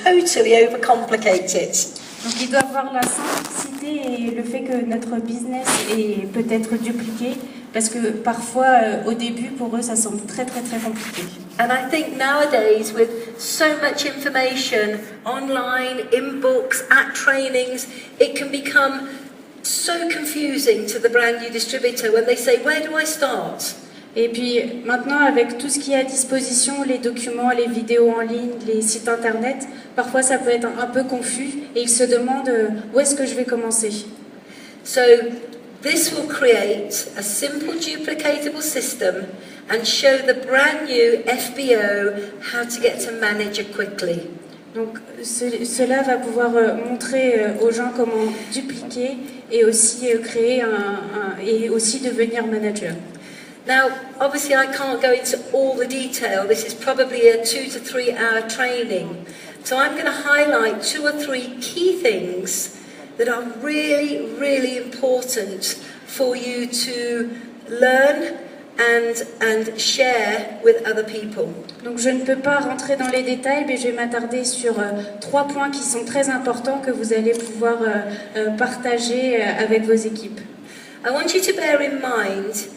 totally overcomplicate it. Donc il doit voir la simplicité et le fait que notre business est peut-être dupliqué, parce que parfois au début pour eux ça semble très très très compliqué. And I think nowadays with so much information online, in books, at trainings, it can become so confusing to the brand new distributor when they say, where do I start? Et puis maintenant, avec tout ce qui est à disposition, les documents, les vidéos en ligne, les sites internet, parfois ça peut être un peu confus et ils se demandent où est-ce que je vais commencer. So this will create a simple duplicatable system and show the brand new FBO how to get to manager quickly. Donc cela va pouvoir montrer aux gens comment dupliquer et aussi créer et aussi devenir manager. Now, obviously I can't go into all the detail. This is probably a 2 to 3 hour training. So I'm going to highlight 2 or 3 key things that are really, really important for you to learn and share with other people. Donc je ne peux pas rentrer dans les détails, mais je vais m'attarder sur 3 points qui sont très importants que vous allez pouvoir partager avec vos équipes. I want you to bear in mind,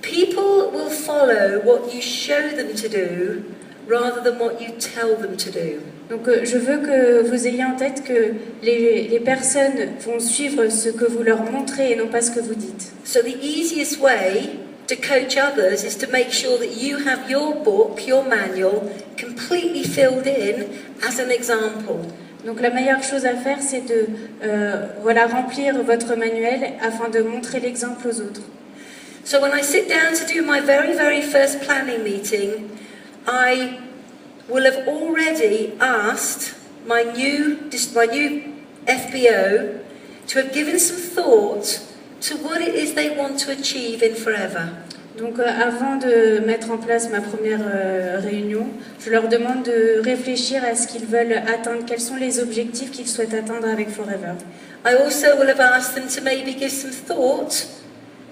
people will follow what you show them to do rather than what you tell them to do. Donc je veux que vous ayez en tête que les personnes vont suivre ce que vous leur montrez et non pas ce que vous dites. So the easiest way to coach others is to make sure that you have your book, your manual, completely filled in as an example. Donc la meilleure chose à faire, c'est de remplir votre manuel afin de montrer l'exemple aux autres. So when I sit down to do my very, very first planning meeting, I will have already asked my new FBO to have given some thought to what it is they want to achieve in Forever. Donc avant de mettre en place ma première réunion, je leur demande de réfléchir à ce qu'ils veulent atteindre, quels sont les objectifs qu'ils souhaitent atteindre avec Forever. I also will have asked them to maybe give some thought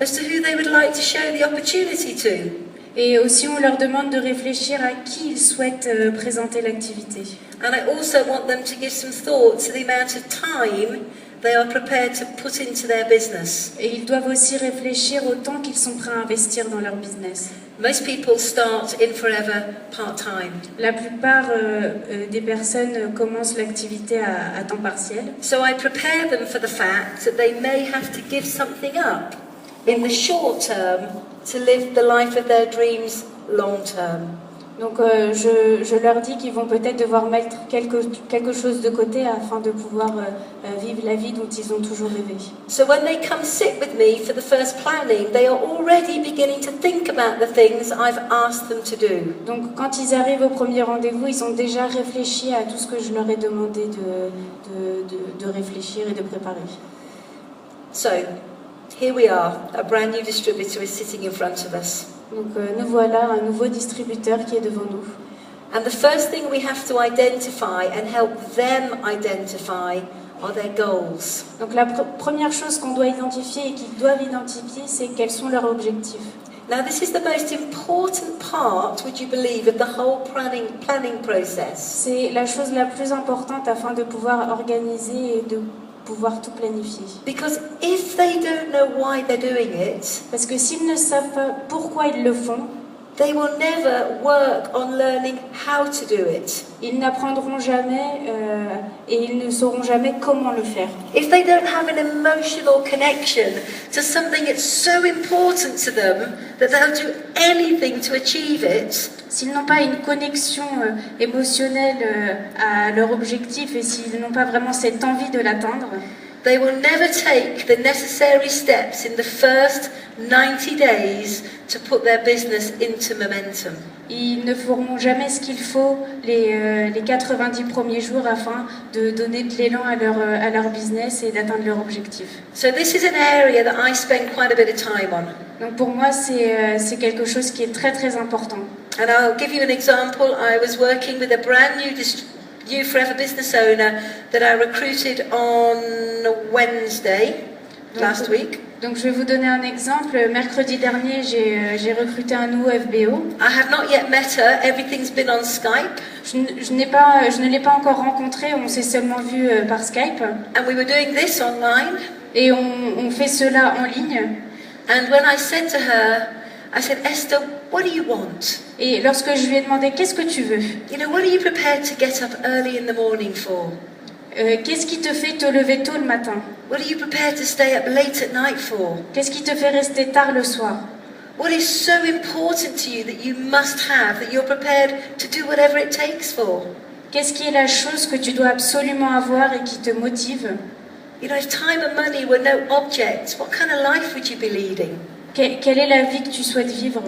as to who they would like to show the opportunity to. Et aussi on leur demande de réfléchir à qui ils souhaitent présenter l'activité. And I also want them to give some thought to the amount of time they are prepared to put into their business. Et ils doivent aussi réfléchir au temps qu'ils sont prêts à investir dans leur business. Most people start in Forever part-time. La plupart des personnes commencent l'activité à temps partiel. So I prepare them for the fact that they may have to give something up in the short term to live the life of their dreams long term. Donc je leur dis qu'ils vont peut-être devoir mettre quelque chose de côté afin de pouvoir vivre la vie dont ils ont toujours rêvé. So when they come sit with me for the first planning, they are already beginning to think about the things I've asked them to do. Donc quand ils arrivent au premier rendez-vous, ils ont déjà réfléchi à tout ce que je leur ai demandé de réfléchir et de préparer. So here we are, a brand new distributor is sitting in front of us. Donc nous voilà, un nouveau distributeur qui est devant nous. And the first thing we have to identify and help them identify are their goals. Donc la première chose qu'on doit identifier et qu'ils doivent identifier, c'est quels sont leurs objectifs. Now this is the most important part, would you believe, of the whole planning process. C'est la chose la plus importante afin de pouvoir organiser et de pouvoir tout planifier. Because if they don't know why they're doing it, parce que s'ils ne savent pas pourquoi ils le font, they will never work on learning how to do it. Ils n'apprendront jamais et ils ne sauront jamais comment le faire. If they don't have an emotional connection to something that's so important to them that they'll do anything to achieve it, s'ils n'ont pas une connexion émotionnelle à leur objectif et s'ils n'ont pas vraiment cette envie de l'atteindre, they will never take the necessary steps in the first 90 days to put their business into momentum. Ils ne feront jamais ce qu'il faut les 90 premiers jours afin de donner de l'élan à leur business et d'atteindre leur objectif. So this is an area that I spend quite a bit of time on. Donc pour moi, c'est quelque chose qui est très très important. And I'll give you an example. I was working with a brand new Forever business owner that I recruited on Wednesday last week. Donc je vais vous donner un exemple. Mercredi dernier, j'ai recruté un nouveau FBO. I have not yet met her. Everything's been on Skype. Je ne l'ai pas encore rencontré, on s'est seulement vu par Skype. And we were doing this online. Et on fait cela en ligne. And when I said to her, I said, Esther, what do you want? Et lorsque je lui ai demandé qu'est-ce que tu veux, You know, what are you prepared to get up early in the morning for? qu'est-ce qui te fait te lever tôt le matin, What are you prepared to stay up late at night for? qu'est-ce qui te fait rester tard le soir, What is so important to you that you must have, that you're prepared to do whatever it takes for? qu'est-ce qui est la chose que tu dois absolument avoir et qui te motive. You know, if time and money were no object, what kind of life would you be leading? Quelle est la vie que tu souhaites vivre?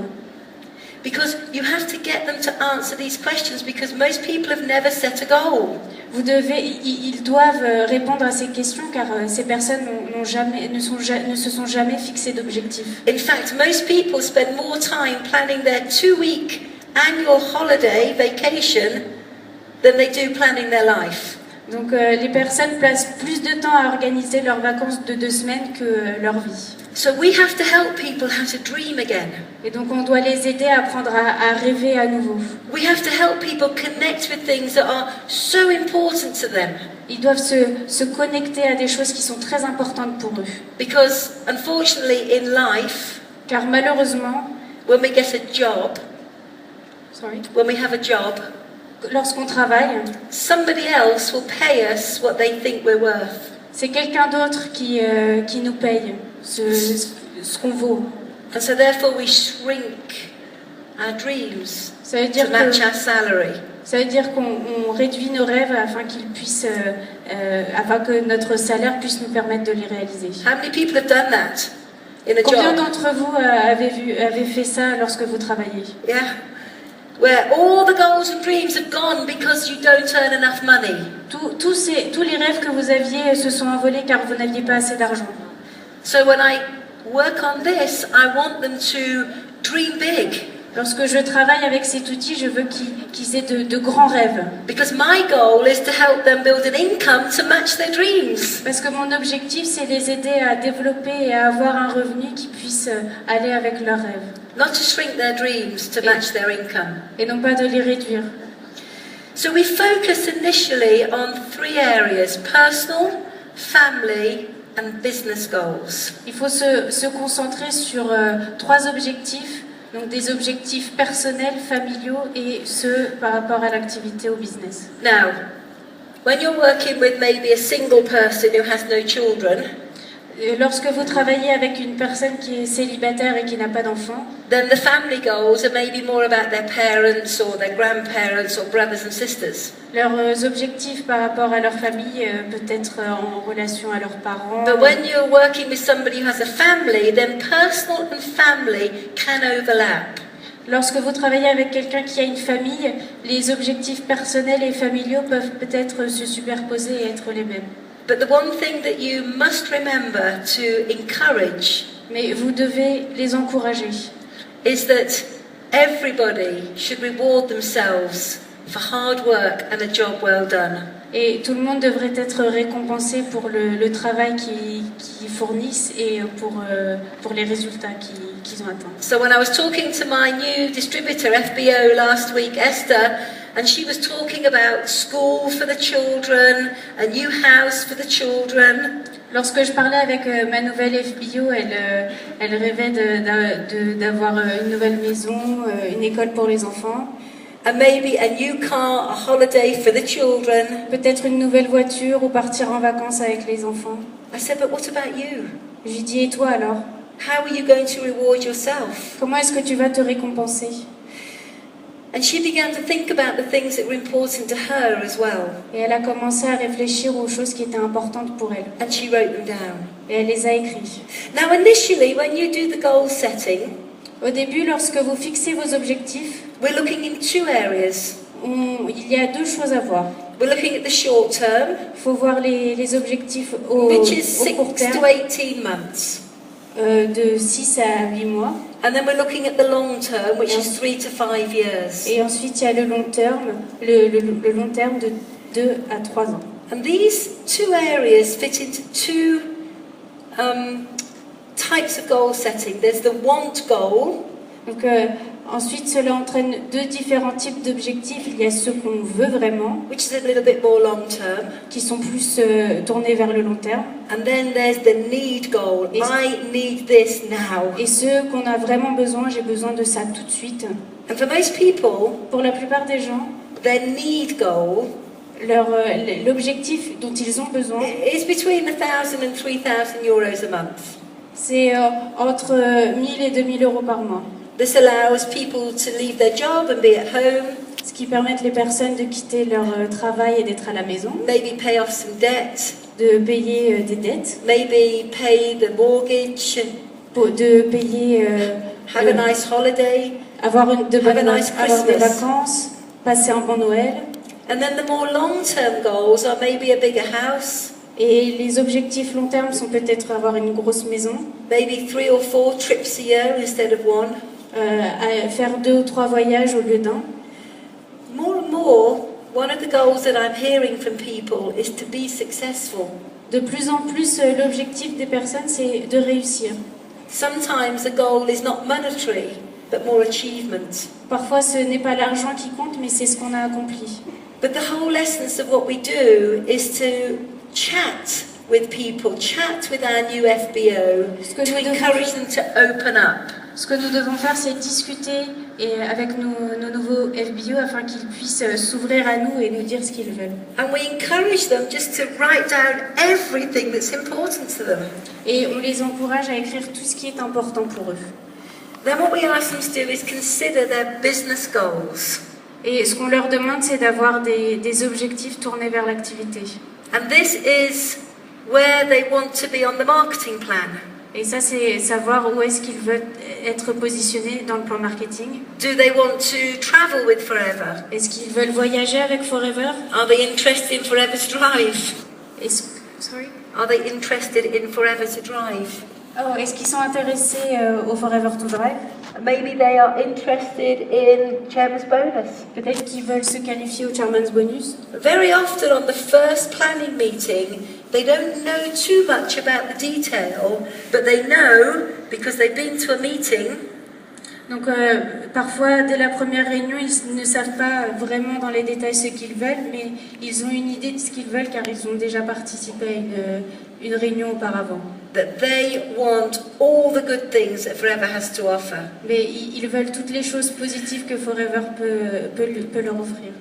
Because you have to get them to answer these questions because most people have never set a goal. Ils doivent répondre à ces questions car ces personnes ne se sont jamais fixées d'objectifs. In fact, most people spend more time planning their 2-week annual holiday vacation than they do planning their life. Donc les personnes passent plus de temps à organiser leurs vacances de 2 semaines que leur vie. So we have to help people how to dream again. Et donc on doit les aider à apprendre à rêver à nouveau. We have to help people connect with things that are so important to them. Ils doivent se connecter à des choses qui sont très importantes pour eux. Because unfortunately in life, Car malheureusement, when we get a job, when we have a job, lorsqu'on travaille, somebody else will pay us what they think we're worth. c'est quelqu'un d'autre qui nous paye ce qu'on vaut. And so therefore we shrink our dreams Ça veut to dire match our salary. Ça veut dire qu'on réduit nos rêves afin qu'ils puissent, afin que notre salaire puisse nous permettre de les réaliser. How many people have done that in a Combien job? d'entre vous avez fait ça lorsque vous travaillez? Yeah. Where all the goals and dreams have gone because you don't earn enough money. Tous les rêves que vous aviez se sont envolés car vous n'aviez pas assez d'argent. So when I work on this, I want them to dream big. Lorsque je travaille avec cet outil, je veux qu'ils aient de grands rêves. Because my goal is to help them build an income to match their dreams. Parce que mon objectif, c'est les aider à développer et à avoir un revenu qui puisse aller avec leurs rêves. Not to shrink their dreams to match their income. Et non pas de les réduire. So we focus initially on 3 areas: personal, family, and business goals. Il faut se concentrer sur 3 objectifs, donc des objectifs personnels, familiaux et ceux par rapport à l'activité au business. Now, when you're working with maybe a single person who has no children, Lorsque vous travaillez avec une personne qui est célibataire et qui n'a pas d'enfants, then the family goals are maybe more about their parents or their grandparents or brothers and sisters. leurs objectifs par rapport à leur famille peut être en relation à leurs parents. But when you're working with somebody who has a family, then personal and family can overlap. Lorsque vous travaillez avec quelqu'un qui a une famille, les objectifs personnels et familiaux peuvent peut-être se superposer et être les mêmes. But the one thing that you must remember to encourage Mais vous devez les encourager. is that everybody should reward themselves for hard work and a job well done. Et tout le monde devrait être récompensé pour le travail qu'ils fournissent et pour les résultats qu'ils ont atteints. So when I was talking to my new distributor, FBO, last week, Esther, and she was talking about school for the children, a new house for the children. Lorsque je parlais avec ma nouvelle FBO, elle rêvait d'avoir une nouvelle maison, une école pour les enfants. And maybe a new car, a holiday for the children. Peut-être une nouvelle voiture ou partir en vacances avec les enfants. I said, but what about you? Je lui dis, et toi alors? How are you going to reward yourself? Comment est-ce que tu vas te récompenser? And she began to think about the things that were important to her as well. Et elle a commencé à réfléchir aux choses qui étaient importantes pour elle. And she wrote them down. Et elle les a écrites. Now initially, when you do the goal setting, Au début, lorsque vous fixez vos objectifs, we're looking in 2 areas. il y a 2 choses à voir. We're looking at the short term, Il faut voir les objectifs au which is court 6 terme, to 18 months. de 6 à 8 mois. And then we're looking at the long term, which is 3 to 5 years. Et ensuite, il y a le long terme, le long terme de 2 à 3 ans. And these 2 areas fit into 2 types of goal setting. There's the want goal, Donc ensuite, cela entraîne deux différents types d'objectifs. Il y a ceux qu'on veut vraiment, which is a little bit more long term. qui sont plus tournés vers le long terme, And then there's the need goal. I need this now. et ceux qu'on a vraiment besoin. J'ai besoin de ça tout de suite. And for most people, Pour la plupart des gens, their need goal l'objectif dont ils ont besoin, is between 1,000 and 3,000 euros a month. c'est entre 1000 et 2000 euros par mois. This allows people to leave their job and be at home, Ce qui permet les personnes de quitter leur travail et d'être à la maison, maybe pay off some debt, de payer des dettes, maybe pay the mortgage, de payer, have a nice holiday. avoir de bonnes Have a nice avoir des Christmas. vacances, passer un bon Noël. And then the more long-term goals are maybe a bigger house, Et les objectifs long terme sont peut-être avoir une grosse maison, maybe 3 or 4 trips a year instead of one. à faire 2 ou 3 voyages au lieu d'un. More and more, one of the goals that I'm hearing from people is to be successful. De plus en plus, l'objectif des personnes, c'est de réussir. Sometimes the goal is not monetary, but more achievement. Parfois, ce n'est pas l'argent qui compte, mais c'est ce qu'on a accompli. But the whole essence of what we do is to chat with people, chat with our new FBO, to encourage them to open up. Ce que nous devons faire, c'est discuter avec nos nouveaux FBO afin qu'ils puissent s'ouvrir à nous et nous dire ce qu'ils veulent. And we encourage them just to write down everything that's important to them. Et on les encourage à écrire tout ce qui est important pour eux. Then what we ask them to do is consider their business goals. Et ce qu'on leur demande, c'est d'avoir des objectifs tournés vers l'activité. And this is where they want to be on the marketing plan. Et ça, c'est savoir où est-ce qu'ils veulent être positionnés dans le plan marketing. Do they want to travel with Forever? Est-ce qu'ils veulent voyager avec Forever? Are they interested in Forever to drive? Sorry? Are they interested in Forever to drive? Oh, est-ce qu'ils sont intéressés au Forever to Drive? Maybe they are interested in Chairman's Bonus. Peut-être qu'ils veulent se qualifier au Chairman's Bonus. Very often on the first planning meeting, they don't know too much about the detail, but they know because they've been to a meeting. Donc parfois, dès la première réunion, ils ne savent pas vraiment dans les détails ce qu'ils veulent, mais ils ont une idée de ce qu'ils veulent car ils ont déjà participé à une réunion auparavant. That they want all the good things that Forever has to offer. Mais ils veulent toutes les choses positives que Forever peut leur offrir.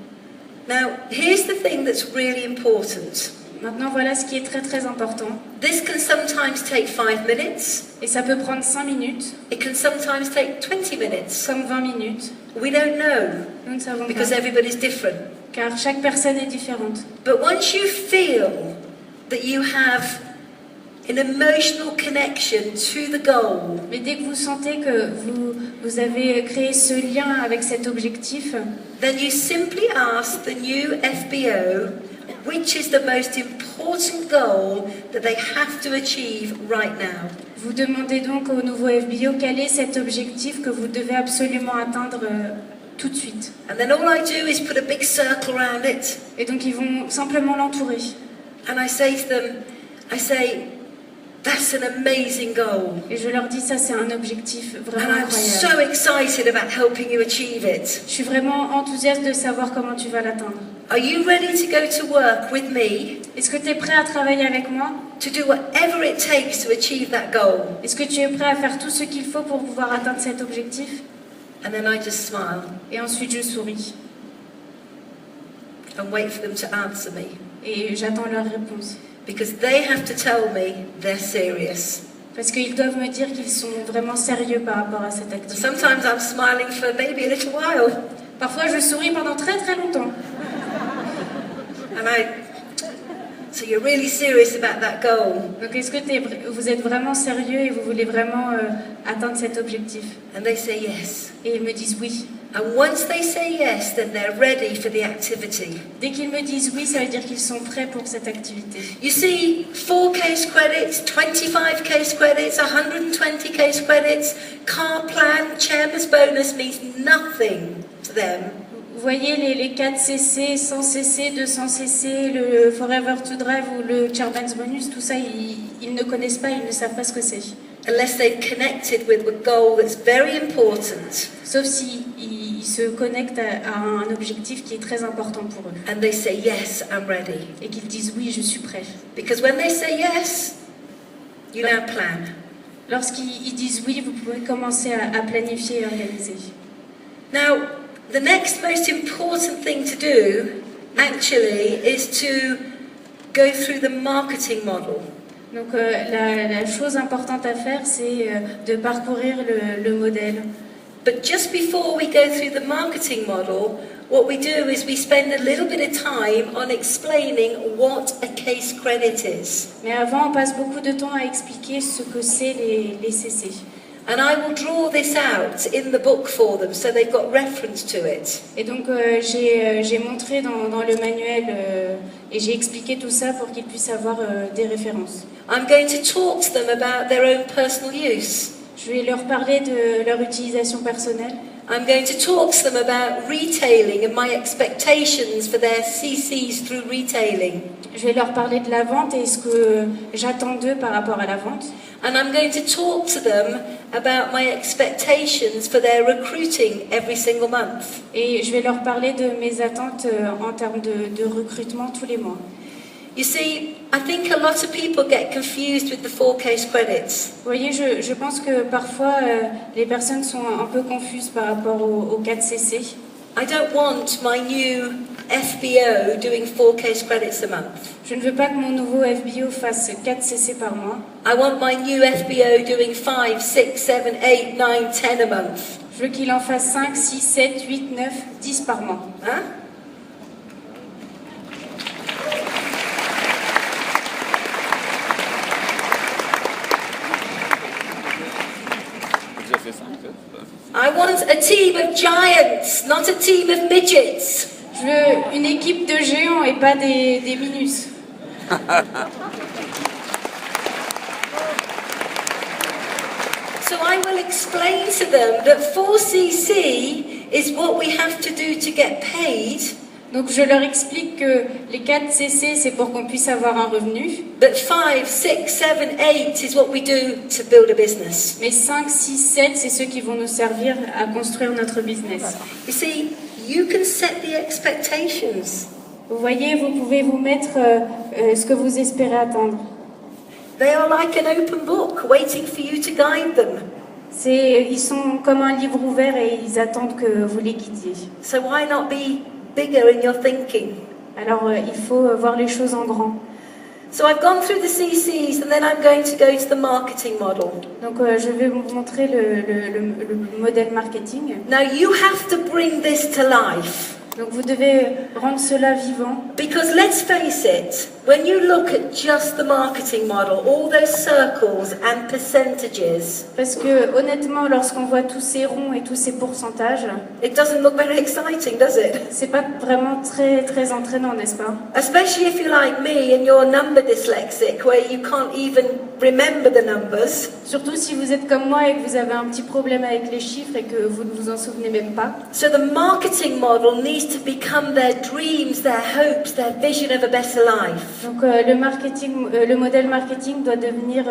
Now, here's the thing that's really important. Maintenant, voilà ce qui est très très important. This can sometimes take 5 minutes. Et ça peut prendre 5 minutes, It can sometimes take 20 minutes. comme 20 minutes. We don't know Nous ne savons because pas, everybody's different. car chaque personne est différente. But once you feel that you have an emotional connection to the goal, Mais dès que vous sentez que vous avez créé ce lien avec cet objectif, then you simply ask the new FBO which is the most important goal that they have to achieve right now. vous demandez donc au nouveau FBO quel est cet objectif que vous devez absolument atteindre tout de suite. And then all I do is put a big circle around it. Et donc ils vont simplement l'entourer. And I say to them, that's an amazing goal. Et je leur dis, ça c'est un objectif vraiment And I'm so incroyable. excited about helping you achieve it. Je suis vraiment enthousiaste de savoir comment tu vas l'atteindre. Are you ready to go to work with me Est-ce que tu es prêt à travailler avec moi? to do whatever it takes to achieve that goal? Est-ce que tu es prêt à faire tout ce qu'il faut pour pouvoir atteindre cet objectif? And then I just smile Et ensuite je souris. and wait for them to answer me. Et j'attends leur réponse. Because they have to tell me they're serious. Parce qu'ils doivent me dire qu'ils sont vraiment sérieux par rapport à cette And activité. sometimes I'm smiling for maybe a little while. Parfois je souris pendant très très longtemps. So you're really serious about that goal? Donc est-ce que vous êtes vraiment sérieux et vous voulez vraiment atteindre cet objectif? And they say yes. Et ils me disent oui. And once they say yes, then they're ready for the activity. Dès qu'ils me disent oui, ça veut dire qu'ils sont prêts pour cette activité. You see, 4 case credits, 25 case credits, 120 case credits, car plan, chairman's bonus means nothing to them. Vous voyez les 4 CC, 100 CC, 200 CC, le Forever to Drive ou le Chairman's Bonus, tout ça, ils ne connaissent pas, ils ne savent pas ce que c'est. unless they've connected with a goal that's very important, sauf si ils se connectent à un objectif qui est très important pour eux and they say, yes, I'm ready. et qu'ils disent oui, je suis prêt. Because when they say yes, you now plan. Lorsqu'ils disent oui, vous pouvez commencer à planifier et organiser. Now, the next most important thing to do, actually, is to go through the marketing model. Donc la chose importante à faire, c'est de parcourir le modèle. But just before we go through the marketing model, what we do is we spend a little bit of time on explaining what a case credit is. Mais avant, on passe beaucoup de temps à expliquer ce que c'est les CC. And I will draw this out in the book for them, so they've got reference to it. Et donc j'ai montré dans le manuel et j'ai expliqué tout ça pour qu'ils puissent avoir des références. I'm going to talk to them about their own personal use. Je vais leur parler de leur utilisation personnelle. I'm going to talk to them about retailing and my expectations for their CCs through retailing. Je vais leur parler de la vente et ce que j'attends d'eux par rapport à la vente. And I'm going to talk to them about my expectations for their recruiting every single month. Et je vais leur parler de mes attentes en termes de recrutement tous les mois. You see, I think a lot of people get confused with the 4 case credits. Vous voyez, je pense que parfois les personnes sont un peu confuses par rapport aux 4 CC. I don't want my new FBO doing 4 case credits a month. Je ne veux pas que mon nouveau FBO fasse 4 CC par mois. I want my new FBO doing 5, 6, 7, 8, 9, 10 a month. Je veux qu'il en fasse 5, 6, 7, 8, 9, 10 par mois. Huh? I want a team of giants, not a team of midgets. Je veux une équipe de géants et pas des minus. So I will explain to them that 4cc is what we have to do to get paid. Donc je leur explique que les 4 CC, c'est pour qu'on puisse avoir un revenu. But 5, 6, 7, 8 is what we do to build a business. Mais 5, 6, 7, c'est ceux qui vont nous servir à construire notre business. You see, you can set the expectations. Vous voyez, vous pouvez vous mettre ce que vous espérez atteindre. They are like an open book waiting for you to guide them. Ils sont comme un livre ouvert et ils attendent que vous les guidiez. So why not be bigger in your thinking? Alors il faut voir les choses en grand. So I've gone through the CCs and then I'm going to go to the marketing model. Donc je vais vous montrer le modèle marketing. Now you have to bring this to life. Donc vous devez rendre cela vivant. Because let's face it, when you look at just the marketing model, all those circles and percentages, Parce que honnêtement, lorsqu'on voit tous ces ronds et tous ces pourcentages, it doesn't look very exciting, does it? c'est pas vraiment très entraînant, n'est-ce pas? Especially if you're like me and you're number dyslexic, where you can't even remember the numbers. Surtout si vous êtes comme moi et que vous avez un petit problème avec les chiffres et que vous ne vous en souvenez même pas. So the marketing model needs to become their dreams, their hopes, their vision of a better life. Donc le modèle marketing doit devenir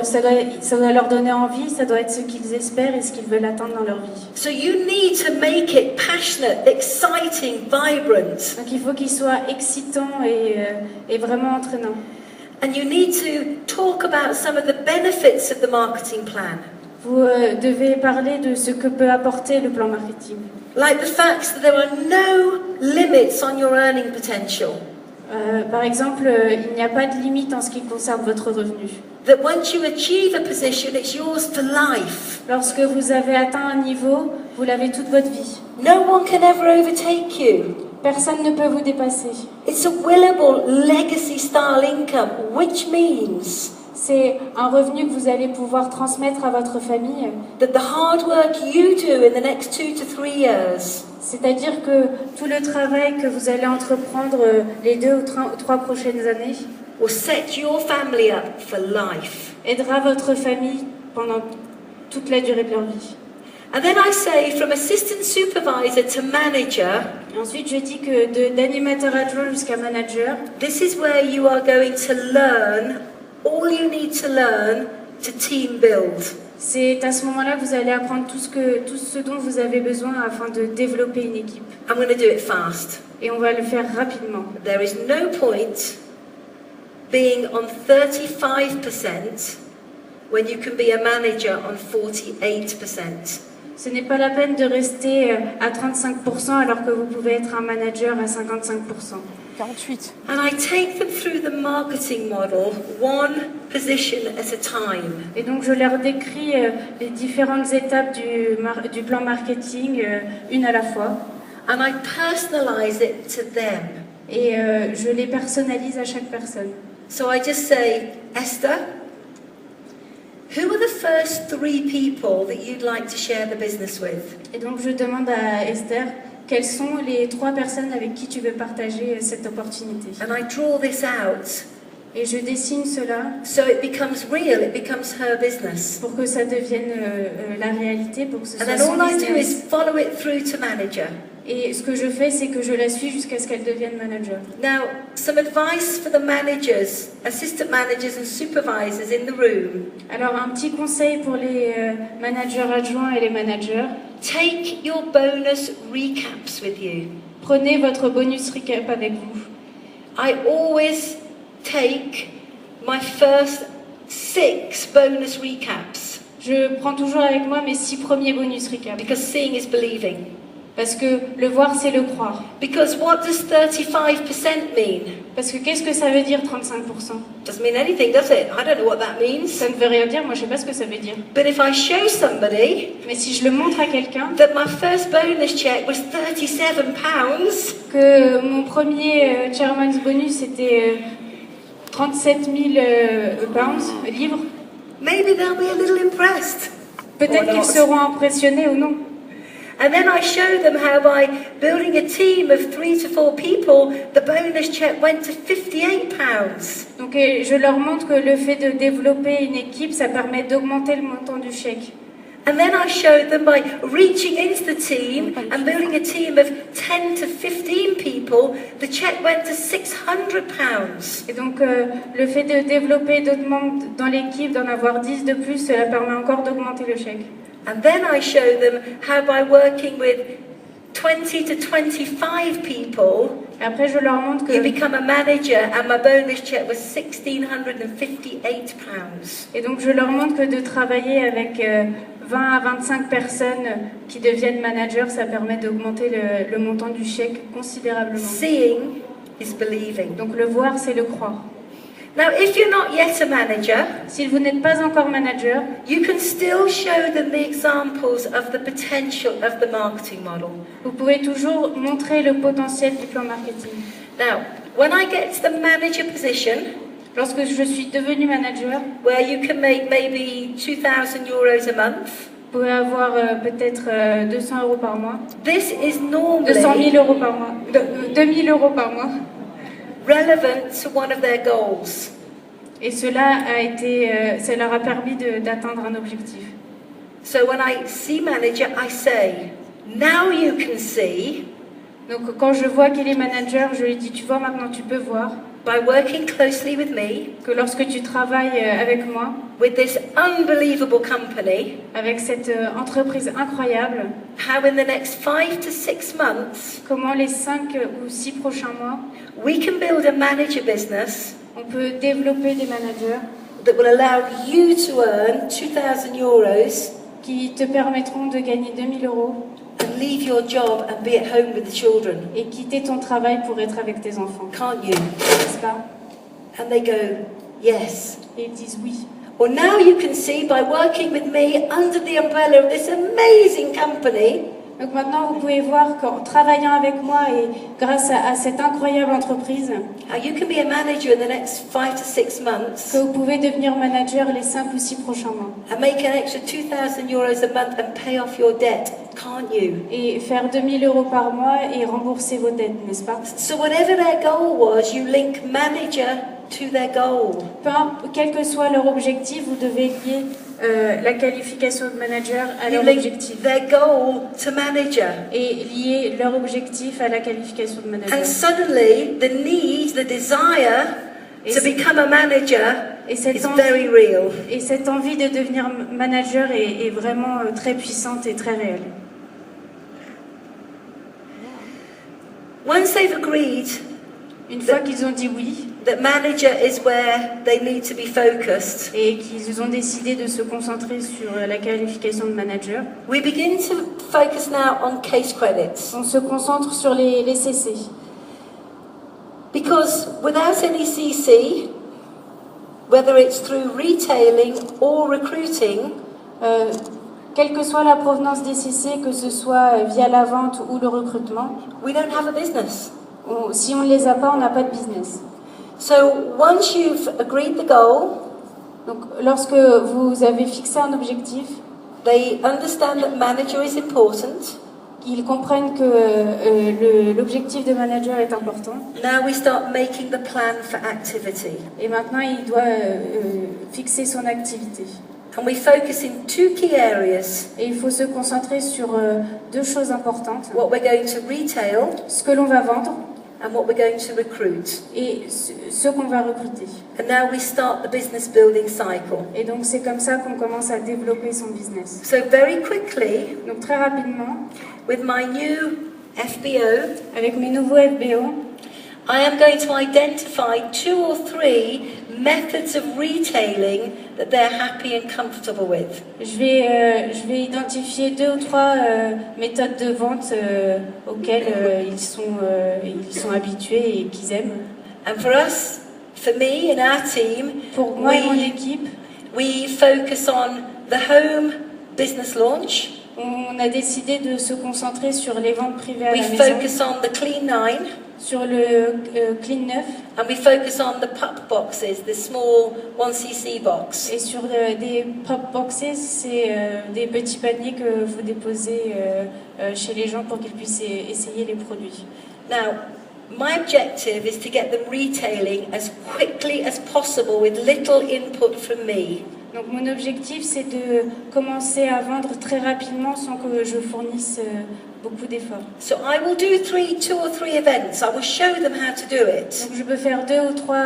ça doit leur donner envie, ça doit être ce qu'ils espèrent et ce qu'ils veulent atteindre dans leur vie. So you need to make it passionate, exciting, vibrant. Donc il faut qu'il soit excitant et vraiment entraînant. And you need to talk about some of the benefits of the marketing plan. Vous devez parler de ce que peut apporter le plan marketing. Like the fact that there are no limits on your earning potential. Par exemple, il n'y a pas de limite en ce qui concerne votre revenu. That once you achieve a position, it's yours for life. Lorsque vous avez atteint un niveau, vous l'avez toute votre vie. No one can ever overtake you. Personne ne peut vous dépasser. It's a willable legacy style income, which means C'est un revenu que vous allez pouvoir transmettre à votre famille. that the hard work you do in the next 2 to 3 years C'est-à-dire que tout le travail que vous allez entreprendre les 2 ou 3 prochaines années will set your family up for life. aidera votre famille pendant toute la durée de leur vie. And then I say, from assistant supervisor to manager, Et ensuite, je dis que d'animateur adjoint jusqu'à manager, this is where you are going to learn all you need to learn to team build. C'est à ce moment-là que vous allez apprendre tout ce dont vous avez besoin afin de développer une équipe. I'm going to do it fast. Et on va le faire rapidement. There is no point being on 35% when you can be a manager on 48%. Ce n'est pas la peine de rester à 35% alors que vous pouvez être un manager à 55%. 48. And I take them through the marketing model, one position at a time. Et donc je leur décris les différentes étapes du plan marketing, une à la fois. And I personalize it to them. Et je les personnalise à chaque personne. So I just say, Esther, who are the first 3 people that you'd like to share the business with? Et donc je demande à Esther, quelles sont les 3 personnes avec qui tu veux partager cette opportunité? And I draw this out. Et je dessine cela So it becomes real, it becomes her business. pour que ça devienne la réalité, pour que ce And soit then son all I do is business. follow it through to manager. Et ce que je fais, c'est que je la suis jusqu'à ce qu'elle devienne manager. Now, some advice for the managers, assistant managers and supervisors in the room. Alors un petit conseil pour les managers adjoints et les managers. Take your bonus recaps with you. Prenez votre bonus recap avec vous. I always take my first 6 bonus recaps Je prends toujours avec moi mes 6 premiers bonus recap. because seeing is believing. Parce que le voir, c'est le croire. Because what does 35% mean? Parce que qu'est-ce que ça veut dire 35%? Doesn't mean anything, does it? I don't know what that means. Ça ne veut rien dire, moi je sais pas ce que ça veut dire. But if I show somebody Mais si je le montre à quelqu'un, that my first bonus check was £37, que mon premier chairman's bonus était 37 000 pounds, livres, maybe they'll be a little impressed. peut-être Or qu'ils not. seront impressionnés ou non. And then I show them how by building a team of 3 to 4 people, the bonus check went to £58. Donc je leur montre que le fait de développer une équipe, ça permet d'augmenter le montant du chèque. And then I showed them by reaching into the team and building a team of 10 to 15 people, the check went to £600. Et donc le fait de développer d'autres membres dans l'équipe, d'en avoir 10 de plus, cela permet encore d'augmenter le chèque. And then I show them how by working with 20 to 25 people, Après, je leur montre you que... become a manager, and my bonus check was £1,658. Et donc je leur montre que de travailler avec 20 à 25 personnes qui deviennent managers, ça permet d'augmenter le montant du chèque considérablement. Seeing is believing. Donc le voir, c'est le croire. Now, if you're not yet a manager, Si vous n'êtes pas encore manager, you can still show them the examples of the potential of the marketing model. vous pouvez toujours montrer le potentiel du plan marketing. Now, when I get to the manager position, Lorsque je suis devenue manager, where you can make maybe €2,000 a month, vous pouvez avoir peut-être 200 € par mois, this is 200 normally 000 € par mois, 2000 € par mois. relevant to one of their goals. Et cela ça leur a permis d'atteindre un objectif. So when I see manager, I say, now you can see, Donc quand je vois qu'il est manager, je lui dis, tu vois, maintenant tu peux voir by working closely with me, que lorsque tu travailles avec moi, with this unbelievable company, avec cette entreprise incroyable, how in the next 5 to 6 months, comment les 5 ou 6 prochains mois, we can build a manager business on peut développer des managers that will allow you to earn €2,000 qui te permettront de gagner 2000 € and leave your job and be at home with the children. et quitter ton travail pour être avec tes enfants, Can't you? n'est-ce pas? And they go, yes. Et ils disent oui. Or now you can see by working with me under the umbrella of this amazing company, Donc maintenant, vous pouvez voir qu'en travaillant avec moi et grâce à cette incroyable entreprise, how you can be a manager in the next 5 to 6 months que vous pouvez devenir manager les 5 ou 6 prochains mois and make an extra €2,000 a month and pay off your debt. Can't you? et faire 2000 € par mois et rembourser vos dettes, n'est-ce pas? So whatever their goal was, you link manager to their goal. Quel que soit leur objectif, vous devez lier la qualification de manager à You leur link objectif their goal to manager. et lier leur objectif à la qualification de manager. And suddenly the need, the desire Et to c'est- become a manager Et cette is very real. Et cette envie de devenir manager est vraiment très puissante et très réelle. Once they've agreed Une fois qu'ils ont dit oui that manager is where they need to be focused, et qu'ils ont décidé de se concentrer sur la qualification de manager, we begin to focus now on case credits. on se concentre sur les CC. Because without any CC, whether it's through retailing or recruiting, Quelle que soit la provenance des CC, que ce soit via la vente ou le recrutement, we don't have a business. si on ne les a pas, on n'a pas de business. So once you've agreed the goal, Donc lorsque vous avez fixé un objectif, they understand that manager is important. ils comprennent que l'objectif de manager est important. Now we start making the plan for activity. Et maintenant, il doit fixer son activité. And we focus in two key areas. Et il faut se concentrer sur deux choses importantes. What we're going to retail Ce que l'on va vendre and what we're going to recruit. et ce qu'on va recruter. And now we start the business building cycle. Et donc, c'est comme ça qu'on commence à développer son business. So very quickly, Donc, très rapidement, with my new FBO, avec mes nouveaux FBO, I am going to identify 2 or 3 methods of retailing that they're happy and comfortable with. je vais identifier 2 ou 3 méthodes de vente auxquelles ils sont habitués et qu'ils aiment. And for us, for me and our team, Pour moi et mon équipe, we focus on the home business launch. on a décidé de se concentrer sur les ventes privées à We la maison, focus on the Clean 9. sur le Clean 9 And we focus on the pup boxes, the small 1cc box. et sur des pop boxes, c'est des petits paniers que vous déposez chez les gens pour qu'ils puissent essayer les produits. Now, my objective is to get them retailing as quickly as possible with little input from me. Donc mon objectif, c'est de commencer à vendre très rapidement sans que je fournisse beaucoup d'efforts. So I will do 2 or 3 events. I will show them how to do it. Donc je peux faire 2 ou 3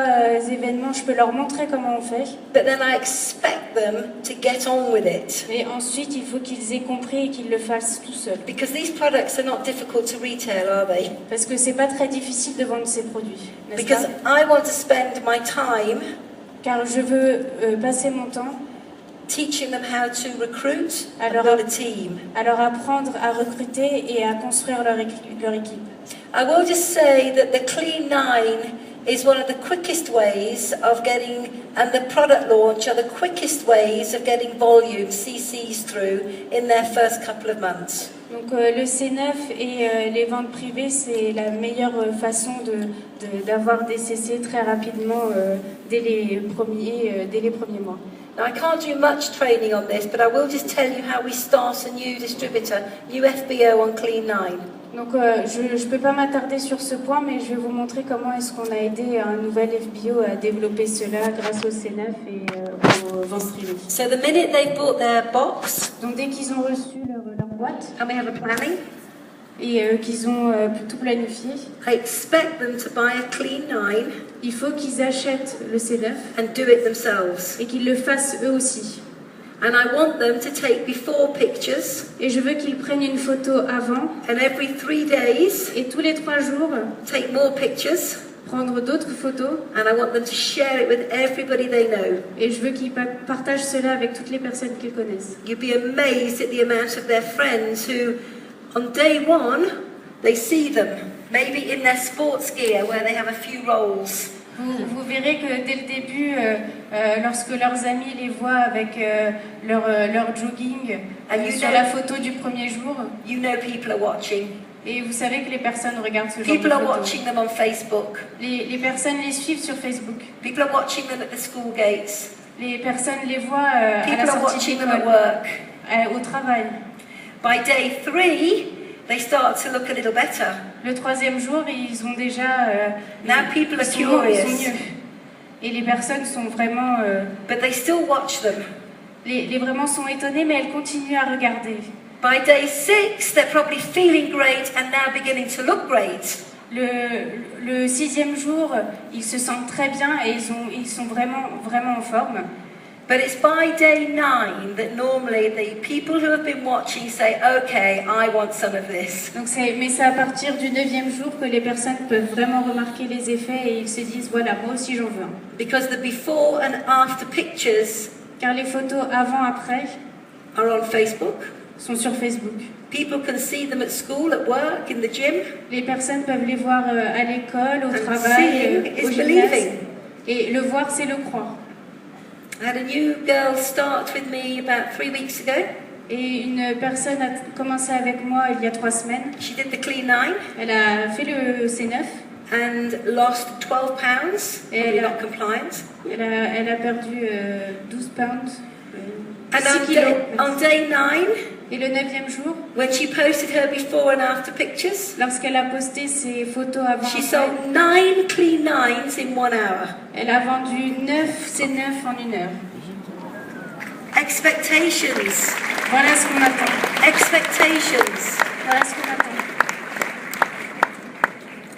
événements, je peux leur montrer comment on fait. But then I expect them to get on with it. Et ensuite, il faut qu'ils aient compris et qu'ils le fassent tout seuls. Because these products are not difficult to retail, are they? Parce que c'est pas très difficile de vendre ces produits, n'est-ce Because pas? I want to spend my time Car je veux passer mon temps teaching them how to recruit and Alors, build a team. à leur apprendre à recruter et à construire leur équipe. I will just say that the Clean 9 is one of the quickest ways of getting, and the product launch are the quickest ways of getting volume, CCs through in their first couple of months. Donc le C9 et les ventes privées, c'est la meilleure façon d'avoir des CC très rapidement dès les premiers mois. Now I can't do much training on this, but I will just tell you how we start a new distributor, new FBO on Clean 9. Donc je ne peux pas m'attarder sur ce point, mais je vais vous montrer comment est-ce qu'on a aidé un nouvel FBO à développer cela grâce au C9 et aux ventes privées. So the minute they've bought their box, Donc dès qu'ils ont reçu leur boîte and we have a planning, et qu'ils ont tout planifié, I expect them to buy a Clean 9 il faut qu'ils achètent le C9 and do it themselves. et qu'ils le fassent eux aussi. And I want them to take before pictures, Et je veux qu'ils prennent une photo avant and every 3 days et tous les 3 jours take more pictures, prendre d'autres photos. and I want them to share it with everybody they know. Et je veux qu'ils partagent cela avec toutes les personnes qu'ils connaissent. You'd be amazed at the amount of their friends who, on day 1, they see them, maybe in their sports gear where they have a few rolls. Vous verrez que dès le début, lorsque leurs amis les voient avec leur jogging sur la photo du premier jour, You know people are watching. et vous savez que les personnes regardent ce genre de People are photos. watching them on Facebook. Les personnes les suivent sur Facebook. People are watching them at the school gates. Les personnes les voient à la People are sortie watching them d'école, at work. au travail. By day 3, they start to look a little better. Le 3e jour, ils ont déjà... Now people are ils sont curious. mieux. Et les personnes sont vraiment... But they still watch them. les vraiment sont étonnées, mais elles continuent à regarder. By day 6, they're probably feeling great and now beginning to look great. Le 6e jour, ils se sentent très bien et ils sont vraiment en forme. But it's by day 9 that normally the people who have been watching say, okay, I want some of this. Donc mais c'est à partir du 9e jour que les personnes peuvent vraiment remarquer les effets et ils se disent, voilà, moi aussi j'en veux un. Because the before and after pictures Car les photos avant-après are on Facebook. sont sur Facebook. People can see them at school, at work, in the gym. Les personnes peuvent les voir à l'école, au And travail, seeing au is gymnase. believing. Et le voir, c'est le croire. I had a new girl start with me about 3 weeks ago. Et une personne a commencé avec moi il y a 3 semaines. She did the Clean 9 Elle a fait le C9. and lost 12 pounds, probably not compliant. Elle a perdu 12 pounds. And 6 kilos. on day 9, Et le 9e jour, when she posted her before and after pictures, lorsqu'elle a posté ses photos avant, she sold 9 Clean 9s in 1 hour. elle a vendu 9 C9 en 1 heure. Expectations. Voilà ce qu'on attend. Expectations. Voilà ce qu'on attend.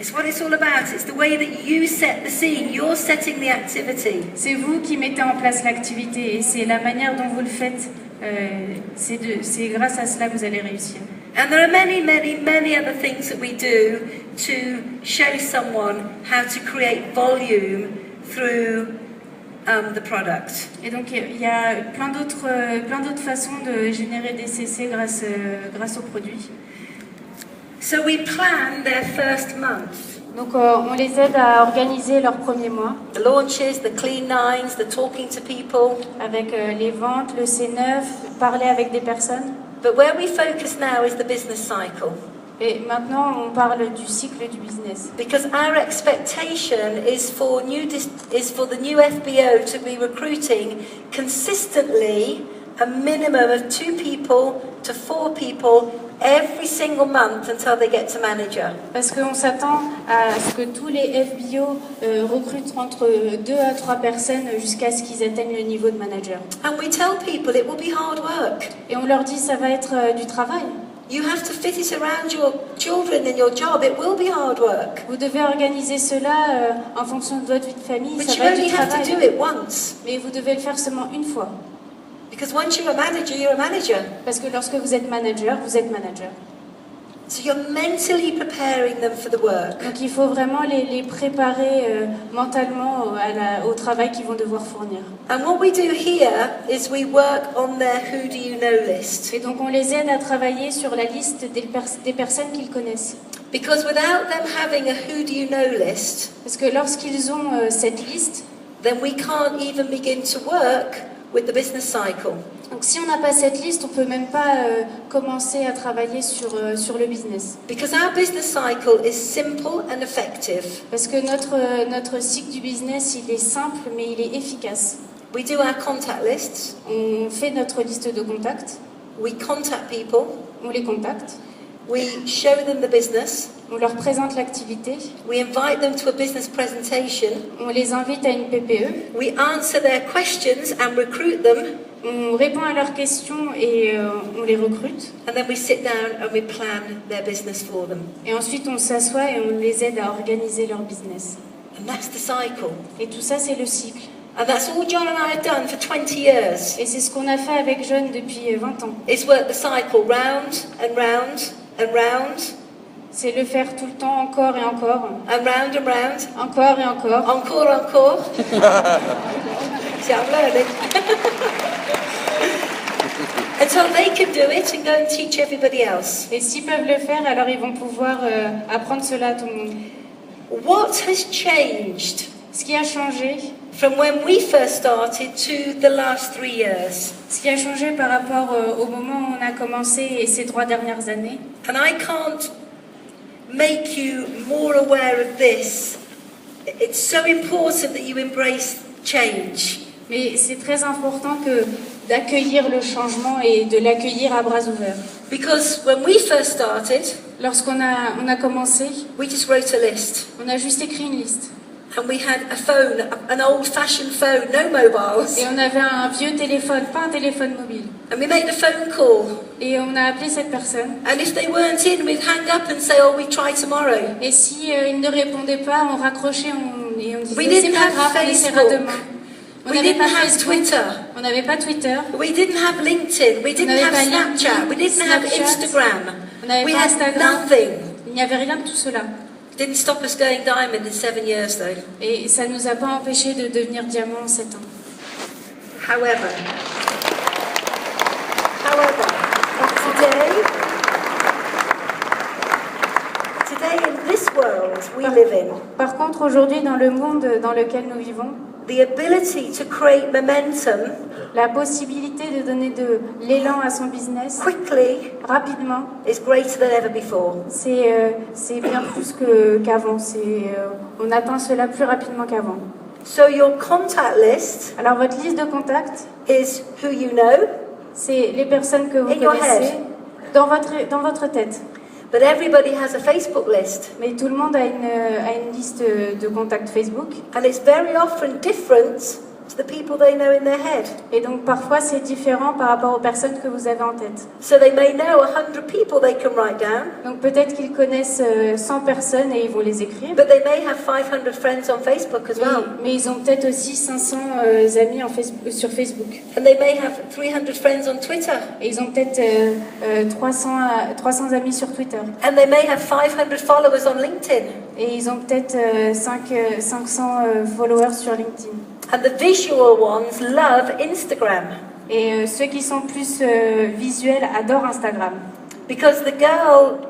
It's what it's all about. It's the way that you set the scene. You're setting the activity. C'est vous qui mettez en place l'activité et c'est la manière dont vous le faites. C'est grâce à cela que vous allez réussir. And there are many, many, many other things that we do to show someone how to create volume through the product. Et donc il y a plein d'autres façons de générer des CC grâce aux produits. So we plan their first month. Donc on les aide à organiser leur premier mois The launches, the Clean 9s, the talking to people. avec les ventes, le C9, parler avec des personnes. But where we focus now is the business cycle. Et maintenant on parle du cycle du business. Because our expectation is for the new FBO to be recruiting consistently a minimum of 2 people to 4 people every single month until they get to manager. Parce qu'on s'attend à ce que tous les FBO recrutent entre 2 à 3 personnes jusqu'à ce qu'ils atteignent le niveau de manager. And we tell people it will be hard work. Et on leur dit ça va être du travail. You have to fit it around your children and your job. It will be hard work. Vous devez organiser cela en fonction de votre vie de famille. But Ça you va être only du have to do travail. it once. Mais vous devez le faire seulement une fois. Because once you're a manager, you're a manager. Parce que lorsque vous êtes manager, vous êtes manager. So you're mentally preparing them for the work. Donc il faut vraiment les préparer mentalement au travail qu'ils vont devoir fournir. And what we do here is we work on their who do you know list. Et donc on les aide à travailler sur la liste des personnes qu'ils connaissent. Because without them having a who do you know list, Parce que lorsqu'ils ont cette liste, then we can't even begin to work with the business cycle. donc si on n'a pas cette liste, on ne peut même pas commencer à travailler sur le business. Because our business cycle is simple and effective. Parce que notre cycle du business, il est simple, mais il est efficace. We do our contact lists. On fait notre liste de contacts, We contact people. on les contacte, We show them the business. on leur présente l'activité, We invite them to a business presentation. on les invite à une PPE, We answer their questions and recruit them. on répond à leurs questions et on les recrute. And then we sit down and we plan their business for them. Et ensuite, on s'assoit et on les aide à organiser leur business. And that's the cycle. Et tout ça, c'est le cycle. And that's all John and I have done for 20 years. Et c'est ce qu'on a fait avec John depuis 20 ans. It's work the cycle round and round and round C'est le faire tout le temps, encore et encore. and round and round. Encore et encore. Encore, encore. See, I'm learning. Until they can do it and go and teach everybody else. Et s'ils peuvent le faire, alors ils vont pouvoir apprendre cela à tout le monde. What has changed Ce qui a changé, from when we first started to the last 3 years? ce qui a changé par rapport au moment où on a commencé et ces 3 dernières années, And I can't make you more aware of this. It's so important that you embrace change. mais c'est très important d'accueillir le changement et de l'accueillir à bras ouverts. Because when we first started, Lorsqu'on a commencé, we just wrote a list. on a juste écrit une liste. And we had a phone, an old-fashioned phone, no mobiles. Et on avait un vieux téléphone, pas un téléphone mobile. And we made a phone call. Et on a appelé cette personne. And if they weren't in, we'd hang up and say, oh, we try tomorrow. Et si ils ne répondaient pas, on raccrochait et on We disait c'est didn't pas have grave, on essaiera Facebook. demain. On We n'avait didn't pas have Facebook, Twitter. on n'avait pas Twitter, We didn't have LinkedIn. We didn't n'avait have pas Snapchat. We didn't have Snapchat. Instagram. on n'avait We pas had Instagram. nothing. Il n'y avait rien de tout cela. Didn't stop us going diamond in 7 years, though. Et ça ne nous a pas empêché de devenir diamant en 7 ans. However, today in this world we live in, Par contre, aujourd'hui, dans le monde dans lequel nous vivons, the ability to create momentum la possibilité de donner de l'élan à son business quickly rapidement, is greater than ever before. c'est bien plus qu'avant. On atteint cela plus rapidement qu'avant. So your contact list Alors, votre liste de contacts, is who you know, c'est les personnes que vous In your connaissez head. dans votre tête. but everybody has a Facebook list. Mais tout le monde a une liste de contacts Facebook. And it's very often different to the people they know in their head. Et donc, parfois, c'est différent par rapport aux personnes que vous avez en tête. So they may know 100 people they can write down, Donc, peut-être qu'ils connaissent 100 personnes et ils vont les écrire. but they may have 500 friends on Facebook as well. Mais ils ont peut-être aussi 500 amis sur Facebook. And they may have 300 friends on Twitter. Et ils ont peut-être 300 amis sur Twitter. And they may have 500 followers on LinkedIn. Et ils ont peut-être 500 followers sur LinkedIn. And the visual ones love Instagram. Et ceux qui sont plus visuels adorent Instagram. Because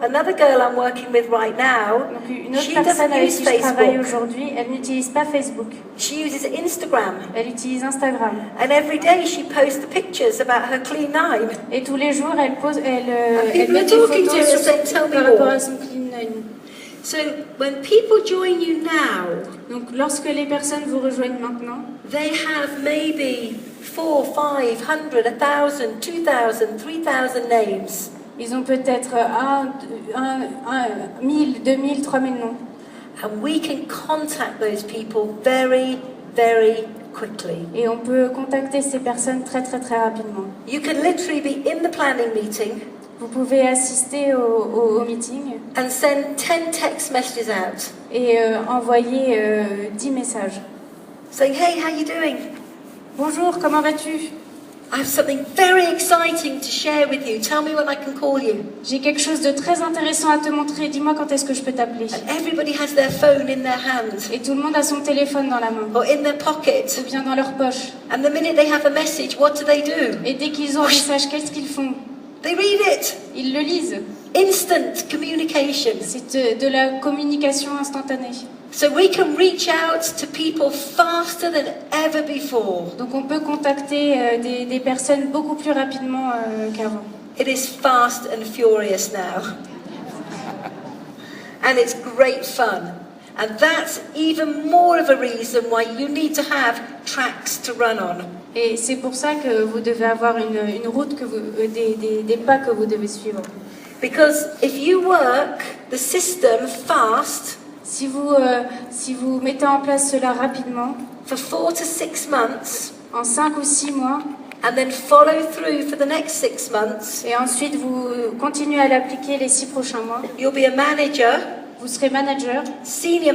another girl I'm working with right now, Donc une autre she personne doesn't avec use qui je travaille Facebook. aujourd'hui, elle n'utilise pas Facebook. She uses Instagram. Elle utilise Instagram. And every day she posts the pictures about her clean nine. Et tous les jours, elle people met are des talking to her photos saying, "Tell me par rapport more." à son clean line. So when people join you now, Donc lorsque les personnes vous rejoignent maintenant, they have maybe 400, 500, 1,000, 2,000, 3,000 names. ils ont peut-être 1000, 2000, 3000 noms. And we can contact those people very, very quickly. Et on peut contacter ces personnes très très très rapidement. You can literally be in the planning meeting Vous pouvez assister au meeting and send 10 text messages out et envoyer 10 messages. saying, hey, how you doing? Bonjour, comment vas-tu? I have something very exciting to share with you. Tell me when I can call you. J'ai quelque chose de très intéressant à te montrer. Dis-moi quand est-ce que je peux t'appeler. And everybody has their phone in their hand Et tout le monde a son téléphone dans la main or in their pocket. ou bien dans leur poche. And the minute they have a message, what do they do? Et dès qu'ils ont un message, qu'est-ce qu'ils font? They read it. Ils le lisent. Instant communication. C'est de la communication instantanée. So we can reach out to people faster than ever before. Donc on peut contacter des personnes beaucoup plus rapidement qu'avant. It is fast and furious now. And it's great fun. And that's even more of a reason why you need to have tracks to run on. Et c'est pour ça que vous devez avoir une route, des pas que vous devez suivre. Because if you work the system fast Si vous mettez en place cela rapidement, for 4 to 6 months, en 5 ou 6 mois, and then follow through for the next 6 months, et ensuite vous continuez à l'appliquer les 6 prochains mois, you'll be a manager, vous serez manager senior,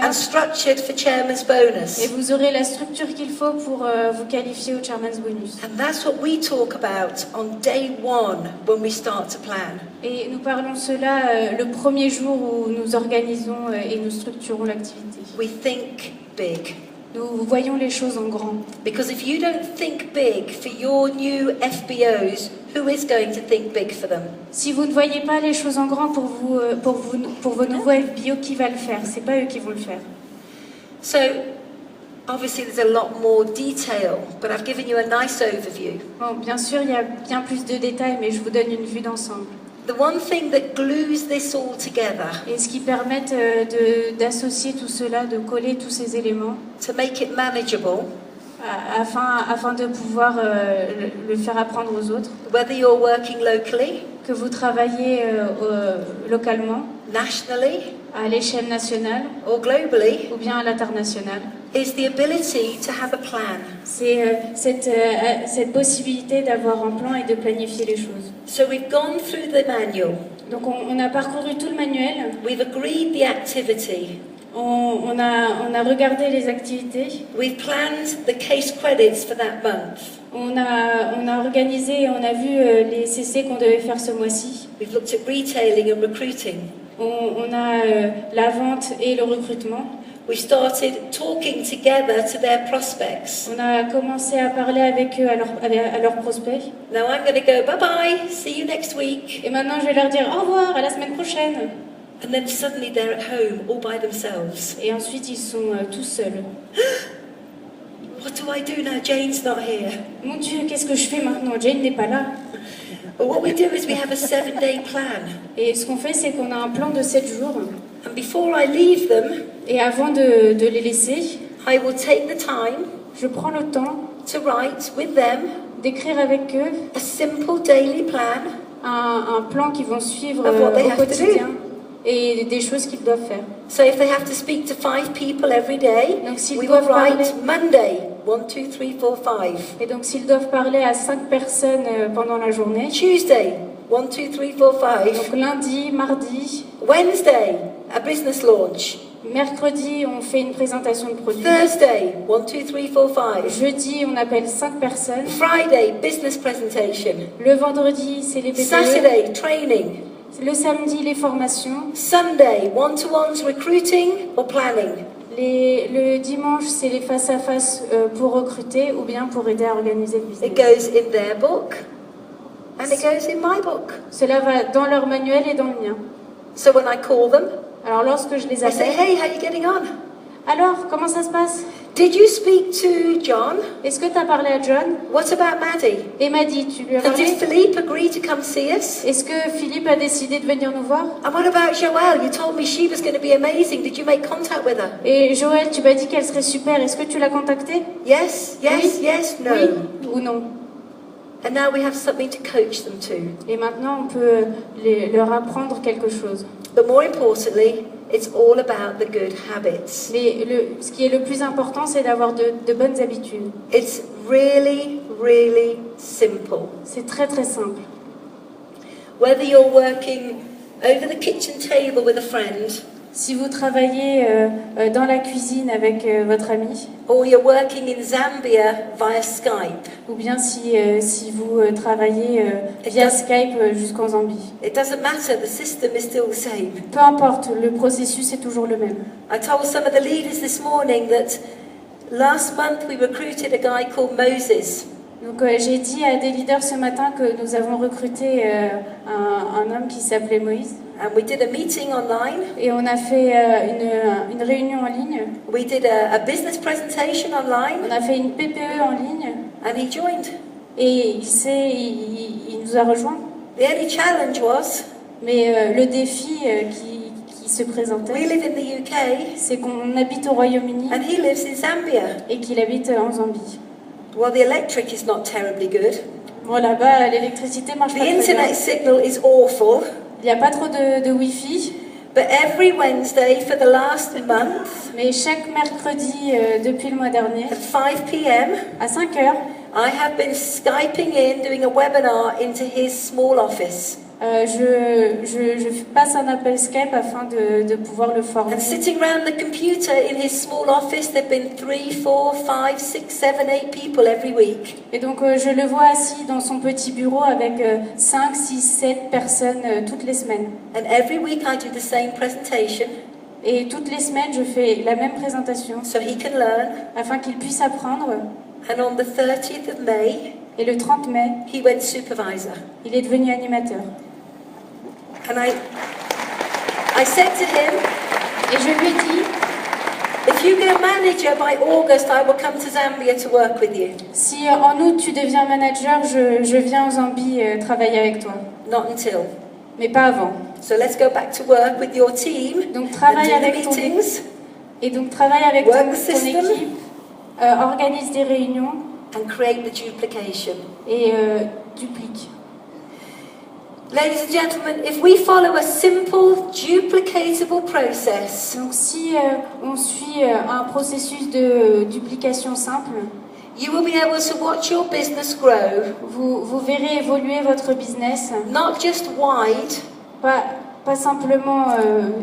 and structured for chairman's et bonus. vous aurez la structure qu'il faut pour vous qualifier au Chairman's Bonus. And that's what we talk about on day 1 when we start to plan. Et nous parlons cela le premier jour où nous organisons et nous structurons l'activité. We think big. Nous voyons les choses en grand. Because if you don't think big for your new FBOs, who is going to think big for them? Si vous ne voyez pas les choses en grand pour vos nouveaux FBO, qui va le faire? C'est pas eux qui vont le faire. So, obviously there's a lot more detail, but I've given you a nice overview. Bon, bien sûr, il y a bien plus de détails, mais je vous donne une vue d'ensemble. The one thing that glues this all together, Et ce qui permet d'associer tout cela, de coller tous ces éléments, to make it manageable, afin de pouvoir le faire apprendre aux autres, whether you're working locally, que vous travaillez localement, nationally, à l'échelle nationale or globally, ou bien à l'international. is the ability to have a plan. C'est cette possibilité d'avoir un plan et de planifier les choses. So we've gone through the manual. Donc on a parcouru tout le manuel, We've agreed the activity. on a regardé les activités, We've planned the case credits for that month. on a organisé et on a vu les CC qu'on devait faire ce mois-ci. We've looked at retailing and recruiting. On a la vente et le recrutement. We started talking together to their prospects. On a commencé à parler avec eux, à leurs prospects. Now I'm going to go, bye-bye, see you next week. Et maintenant, je vais leur dire au revoir, à la semaine prochaine. And then suddenly they're at home all by themselves. Et ensuite, ils sont tous seuls. What do I do now? Jane's not here. Mon Dieu, qu'est-ce que je fais maintenant? Jane n'est pas là. But what we do is we have a 7-day plan. Et ce qu'on fait, c'est qu'on a un plan de 7 jours. And before I leave them, Et avant de les laisser, I will take the time je prends le temps to write with them d'écrire avec eux a simple daily plan un plan qu'ils vont suivre of what they au have to quotidien do. et des choses qu'ils doivent faire. So if they have to speak to 5 people every day, Donc s'ils we will doivent write parler, Monday, 1, 2, 3, 4, 5. et donc s'ils doivent parler à 5 personnes pendant la journée, Tuesday, 1, 2, 3, 4, 5. donc lundi, mardi, Wednesday, a business launch. mercredi, on fait une présentation de produit. Thursday, 1, 2, 3, 4, 5. Jeudi, on appelle 5 personnes. Friday, business presentation. Le vendredi, c'est les PPE. Saturday, training. Le samedi, les formations. Sunday, one-to-ones recruiting or planning. Le dimanche, c'est les face-à-face pour recruter ou bien pour aider à organiser le It business. goes in their book and it goes in my book. Cela va dans leur manuel et dans le mien. So when I call them, Alors lorsque je les I say, appelle, hey, how are you getting on? alors, comment ça se passe? Did you speak to John? Est-ce que tu as parlé à John? What about Maddie? Et m'a dit, tu lui as And did parlé? Philippe agree to come see us? Est-ce que Philippe a décidé de venir nous voir? And what about Joelle? You told me she was going to be amazing. Did you make contact with her? Et Joël, tu m'as dit qu'elle serait super. Est-ce que tu l'as contactée? Yes, yes, Oui. yes, no. Oui ou non? And now we have something to coach them to. Et maintenant, on peut leur apprendre quelque chose. But more importantly, it's all about the good habits. Mais ce qui est le plus important, c'est d'avoir de bonnes habitudes. It's really, really simple. C'est très très simple. Whether you're working over the kitchen table with a friend, Si vous travaillez dans la cuisine avec votre ami, or you're working in Zambia via Skype, ou bien si vous travaillez via Skype jusqu'en Zambie. it doesn't matter, the system is still the same. Peu importe, le processus est toujours le même. I told some of the leaders this morning that last month we recruited a guy called Moses. Donc j'ai dit à des leaders ce matin que nous avons recruté un homme qui s'appelait Moïse. And we did a meeting online. Et on a fait une réunion en ligne. We did a business presentation online. On a fait une PPE en ligne. And he joined. Et il nous a rejoints. The only challenge was, Mais le défi qui se we présentait, live in the UK c'est qu'on habite au Royaume-Uni and he lives in Zambia. et qu'il habite en Zambie. Well, the electric is not terribly good. Bon, là-bas, l'électricité marche The pas très bien. internet signal is awful. Il n'y a pas trop de Wi-Fi. But every Wednesday for the last month Mais chaque mercredi depuis le mois dernier, at 5 p.m., à 5 heures, I have been Skyping in, doing a webinar into his small office. je passe un appel Skype afin de pouvoir le former. And sitting around the computer in his small office, there have been 3, 4, 5, 6, 7, 8 people every week. Et donc je le vois assis dans son petit bureau avec 5, 6, 7 personnes toutes les semaines. And every week I do the same presentation Et toutes les semaines, je fais la même présentation so he can learn. afin qu'il puisse apprendre. And on the 30th of May, Et le 30 mai, he went supervisor. il est devenu animateur. And I said to him, Et je lui ai dit, if you get a manager by August, I will come to Zambia to work with you. si en août tu deviens manager, je viens en Zambie travailler avec toi. Not until. Mais pas avant. So let's go back to work with your team Donc and travaille do the avec ton meetings Et donc travaille avec Work ton system. équipe, organise des réunions and create the duplication. et duplique. Ladies and gentlemen, if we follow a simple, duplicatable process, Donc si on suit un processus de duplication simple, you will be able to watch your business grow, vous verrez évoluer votre business, not just wide, pas simplement,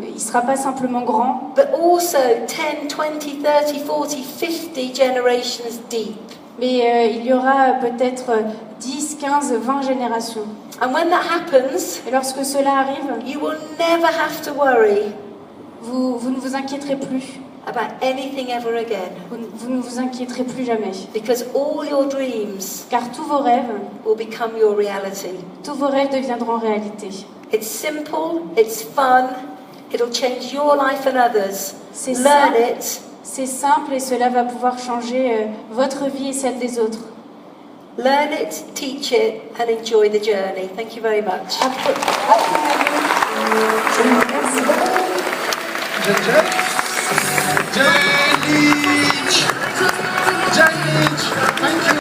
il ne sera pas simplement grand, but also 10, 20, 30, 40, 50 generations deep. mais il y aura peut-être 10, 15, 20 générations. And when that happens, Et lorsque cela arrive, you will never have to worry vous ne vous inquiéterez plus. about anything ever again. Vous ne vous inquiéterez plus jamais. Because all your dreams Car tous vos rêves deviendront réalité. It's simple, it's fun, it'll change your life and others. C'est Learn simple. it, C'est simple et cela va pouvoir changer votre vie et celle des autres. learn it, teach it, and enjoy the journey. Thank you very much. Apprenez-le. Merci. Janic! Thank you.